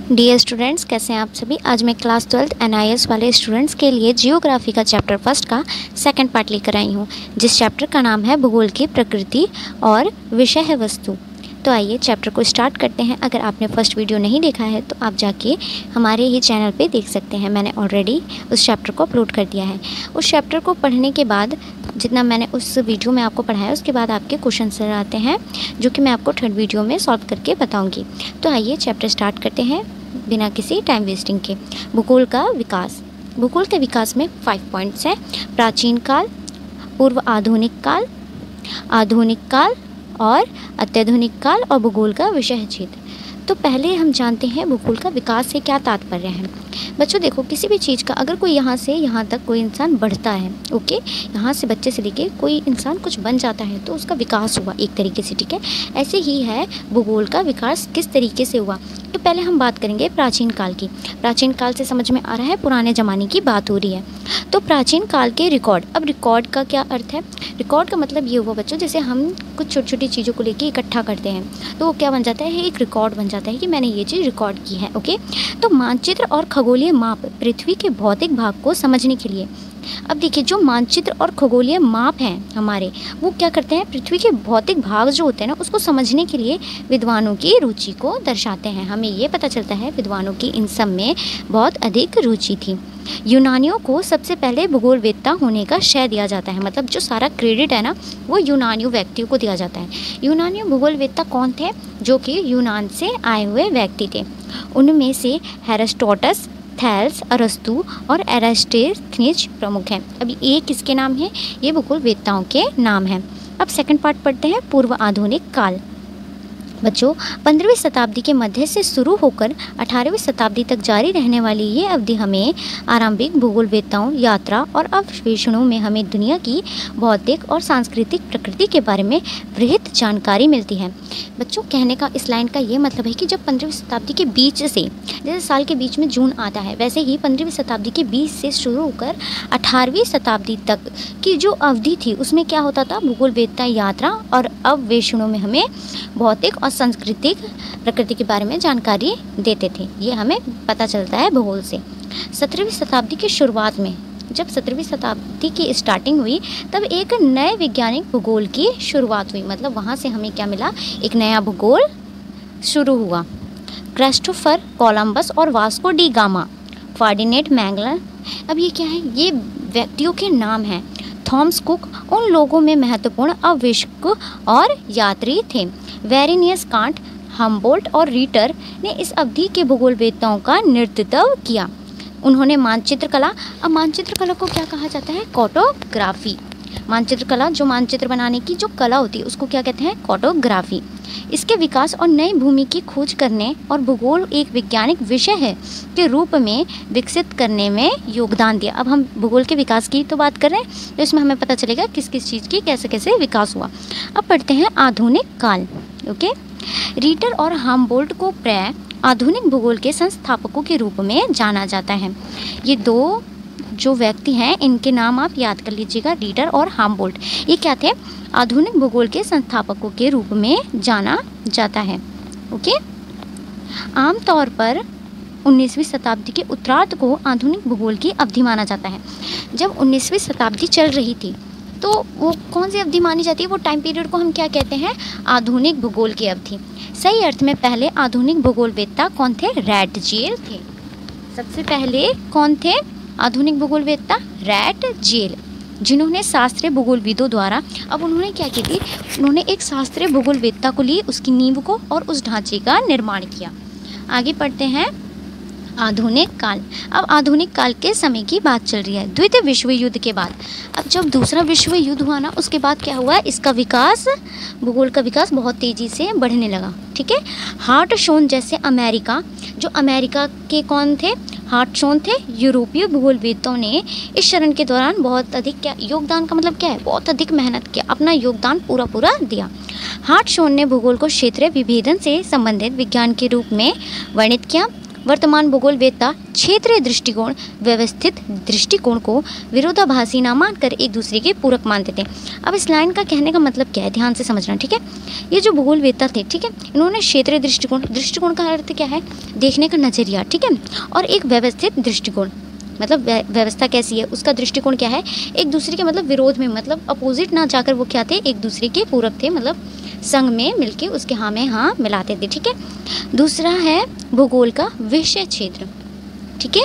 Dear students, कैसे हैं आप सभी। आज मैं क्लास 12th NIS वाले स्टूडेंट्स के लिए जियोग्राफी का चैप्टर फर्स्ट का सेकंड पार्ट लेकर आई हूँ, जिस चैप्टर का नाम है भूगोल की प्रकृति और विषय है वस्तु। तो आइए चैप्टर को स्टार्ट करते हैं। अगर आपने फर्स्ट वीडियो नहीं देखा है तो आप जाके हमारे ही चैनल पे देख सकते हैं। मैंने ऑलरेडी उस चैप्टर को अपलोड कर दिया है। उस चैप्टर को पढ़ने के बाद जितना मैंने उस वीडियो में आपको पढ़ाया, उसके बाद आपके क्वेश्चन आते हैं जो कि मैं आपको थर्ड वीडियो में सॉल्व करके बताऊँगी। तो आइए चैप्टर स्टार्ट करते हैं बिना किसी टाइम वेस्टिंग के। भूगोल का विकास। भूगोल के विकास में 5 पॉइंट्स हैं। प्राचीन काल, पूर्व आधुनिक काल, आधुनिक काल और अत्याधुनिक काल और भूगोल का विषय क्षेत्र। तो पहले हम जानते हैं भूगोल का विकास से क्या तात्पर्य है। बच्चों देखो, किसी भी चीज़ का अगर कोई यहाँ से यहाँ तक कोई इंसान बढ़ता है, ओके, यहाँ से बच्चे से लेके कोई इंसान कुछ बन जाता है तो उसका विकास हुआ एक तरीके से, ठीक है। ऐसे ही है भूगोल का विकास किस तरीके से हुआ। तो पहले हम बात करेंगे प्राचीन काल की। प्राचीन काल से समझ में आ रहा है पुराने ज़माने की बात हो रही है। तो प्राचीन काल के रिकॉर्ड। अब रिकॉर्ड का क्या अर्थ है? रिकॉर्ड का मतलब ये हुआ बच्चों, जैसे हम कुछ छोटी छोटी चीज़ों को लेके इकट्ठा करते हैं तो वो क्या बन जाता है, एक रिकॉर्ड बन जाता है कि मैंने ये चीज़ रिकॉर्ड की है, ओके। तो मानचित्र और खगोलीय माप पृथ्वी के भौतिक भाग को समझने के लिए। अब देखिए, जो मानचित्र और खगोलीय माप हैं हमारे, वो क्या करते हैं, पृथ्वी के भौतिक भाग जो होते हैं ना, उसको समझने के लिए विद्वानों की रुचि को दर्शाते हैं। हमें ये पता चलता है विद्वानों की इन सब में बहुत अधिक रुचि थी। यूनानियों को सबसे पहले भूगोलवेत्ता होने का श्रेय दिया जाता है, मतलब जो सारा क्रेडिट है ना वो यूनानियों व्यक्तियों को दिया जाता है। यूनानियों भूगोलवेत्ता कौन थे? जो कि यूनान से आए हुए व्यक्ति थे। उनमें से हेरोस्ट्राटस, थेल्स, अरस्तु और एरिस्टोथेनिस प्रमुख हैं। अभी ये किसके नाम है? ये भूगोलवेत्ताओं के नाम हैं। अब सेकंड पार्ट पढ़ते हैं, पूर्व आधुनिक काल। बच्चों, 15वीं शताब्दी के मध्य से शुरू होकर 18वीं शताब्दी तक जारी रहने वाली ये अवधि हमें आरंभिक भूगोलवेत्ताओं, यात्रा और अन्वेषणों में हमें दुनिया की भौतिक और सांस्कृतिक प्रकृति के बारे में वृहत जानकारी मिलती है। बच्चों, कहने का इस लाइन का ये मतलब है कि जब 15वीं शताब्दी के बीच से, जैसे साल के बीच में जून आता है, वैसे ही 15वीं शताब्दी के बीच से शुरू होकर 18वीं शताब्दी तक की जो अवधि थी उसमें क्या होता था, भूगोलवेत्ता, यात्रा और अन्वेषणों में हमें भौतिक और सांस्कृतिक प्रकृति के बारे में जानकारी देते थे। ये हमें पता चलता है भूगोल से। 17वीं शताब्दी की शुरुआत में, जब 17वीं शताब्दी की स्टार्टिंग हुई, तब एक नए वैज्ञानिक भूगोल की शुरुआत हुई। मतलब वहाँ से हमें क्या मिला, एक नया भूगोल शुरू हुआ। क्रिस्टोफर कोलंबस और Vasco D gamma, Ferdinand Magellan. अब ये क्या है? ये व्यक्तियों के नाम हैं। थॉमस कुक उन लोगों में महत्वपूर्ण अन्वेषक और यात्री थे। वेरिनियस कांट, हम्बोल्ट और रीटर ने इस अवधि के भूगोलवेत्ताओं का नेतृत्व किया। उन्होंने मानचित्र कला। अब मानचित्र कला को क्या कहा जाता है? कार्टोग्राफी। मानचित्र कला, जो मानचित्र बनाने की जो कला होती है उसको क्या कहते हैं? कार्टोग्राफी। इसके विकास और नई भूमि की खोज करने और भूगोल एक वैज्ञानिक विषय है के रूप में विकसित करने में योगदान दिया। अब हम भूगोल के विकास की तो बात कर रहे हैं, तो इसमें हमें पता चलेगा किस किस चीज़ की कैसे कैसे विकास हुआ। अब पढ़ते हैं आधुनिक काल, ओके। रीटर और हम्बोल्ट को प्राय आधुनिक भूगोल के संस्थापकों के रूप में जाना जाता है। ये दो जो व्यक्ति हैं इनके नाम आप याद कर लीजिएगा, रीटर और हम्बोल्ट। ये क्या थे? आधुनिक भूगोल के संस्थापकों के रूप में जाना जाता है, ओके। आमतौर पर 19वीं शताब्दी के उत्तरार्ध को आधुनिक भूगोल की अवधि माना जाता है। जब 19वीं शताब्दी चल रही थी तो वो कौन सी अवधि मानी जाती है? वो टाइम पीरियड को हम क्या कहते हैं? आधुनिक भूगोल की अवधि। सही अर्थ में पहले आधुनिक भूगोलवेत्ता कौन थे? रैटजेल थे। सबसे पहले कौन थे आधुनिक भूगोलवेत्ता? रैटजेल, जिन्होंने शास्त्रीय भूगोलविदों द्वारा, अब उन्होंने क्या की थी, उन्होंने एक शास्त्रीय भूगोलवेत्ता को ली, उसकी नींव को और उस ढांचे का निर्माण किया। आगे पढ़ते हैं आधुनिक काल। अब आधुनिक काल के समय की बात चल रही है, द्वितीय विश्व युद्ध के बाद। अब जब दूसरा विश्व युद्ध हुआ ना, उसके बाद क्या हुआ, इसका विकास, भूगोल का विकास बहुत तेज़ी से बढ़ने लगा, ठीक है। हार्टशोन जैसे अमेरिका, जो अमेरिका के कौन थे? हार्टशोन थे। यूरोपीय भूगोलवेत्ताओं ने इस चरण के दौरान बहुत अधिक, क्या योगदान का मतलब क्या है, बहुत अधिक मेहनत किया, अपना योगदान पूरा दिया। हार्टशोन ने भूगोल को क्षेत्रीय विभेदन से संबंधित विज्ञान के रूप में वर्णित किया। वर्तमान भूगोलवेत्ता क्षेत्रीय दृष्टिकोण व्यवस्थित दृष्टिकोण को विरोधाभासी न मानकर एक दूसरे के पूरक मानते थे। अब इस लाइन का कहने का मतलब क्या है, ध्यान से समझना, ठीक है। ये जो भूगोलवेत्ता थे, ठीक है, इन्होंने क्षेत्रीय दृष्टिकोण, दृष्टिकोण का अर्थ क्या है, देखने का नजरिया, ठीक है, और एक व्यवस्थित दृष्टिकोण मतलब व्यवस्था कैसी है उसका दृष्टिकोण क्या है, एक दूसरे के मतलब विरोध में, मतलब अपोजिट ना जाकर वो क्या थे, एक दूसरे के पूरक थे, मतलब संग में मिलके उसके हाँ में हाँ मिलाते थे, ठीक है। दूसरा है भूगोल का विषय क्षेत्र, ठीक है।